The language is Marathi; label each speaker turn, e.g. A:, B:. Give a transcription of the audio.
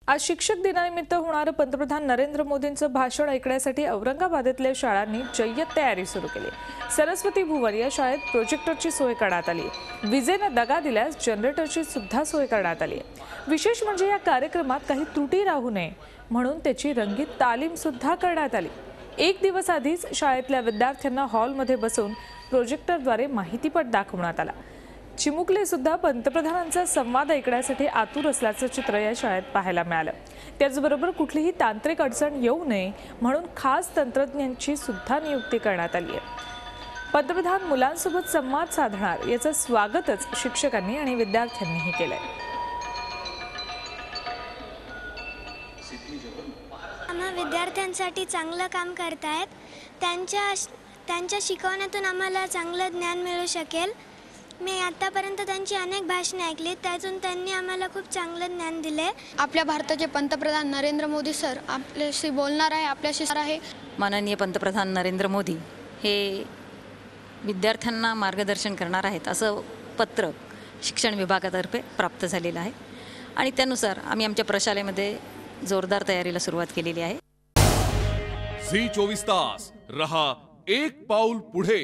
A: आज शिक्षक दिनानिमित्त होणारं पंतप्रधान नरेंद्र मोदींचं भाषण ऐकण्यासाठी औरंगाबादेतल्या शाळांनी जय्यत तयारी सुरू केली। सरस्वती भुवन या शाळेत प्रोजेक्टरची सोय करण्यात आली। विजेने दगा दिल्यास जनरेटरची सुद्धा सोय करण्यात आली। विशेष म्हणजे या कार्यक्रमात काही त्रुटी राहू नये म्हणून त्याची रंगीत तालीम सुद्धा करण्यात आली। एक दिवस आधीच शाळेतल्या विद्यार्थ्यांना हॉलमध्ये बसवून प्रोजेक्टरद्वारे माहितीपट दाखवण्यात आला। चिमुकले सुद्धा पंतप्रधानांचा संवाद ऐकण्यासाठी आतुर असल्याचं चित्र या शाळेत पाहायला मिळालं। त्याचबरोबर कुठलीही तांत्रिक अडचण येऊ नये म्हणून खास तंत्रज्ञांची सुद्धा नियुक्ती करण्यात आली आहे। पंतप्रधान मुलांसोबत संवाद साधणार याचं स्वागतच शिक्षकांनी आणि विद्यार्थ्यांनीही केलंय।
B: आम्हा विद्यार्थ्यांसाठी चांगलं काम करतायत। त्यांच्या शिकवण्यातून आम्हाला चांगलं ज्ञान मिळू शकेल। मी आतापर्यंत त्यांची अनेक भाषणे ऐकली, त्यातून त्यांनी आम्हाला खूप चांगलं ज्ञान दिले।
C: आपल्या भारताचे पंतप्रधान नरेंद्र मोदी सर आपल्याशी बोलणार आहे, आपल्याशी सर आहे।
D: माननीय पंतप्रधान नरेंद्र मोदी हे विद्यार्थ्यांना मार्गदर्शन करणार आहेत असं पत्र शिक्षण विभागातर्फे प्राप्त झालेलं आहे आणि त्यानुसार आम्ही आमच्या प्रशालेमध्ये जोरदार तयारीला सुरुवात केलेली आहे।
E: झी 24 तास रहा एक पाऊल पुढे।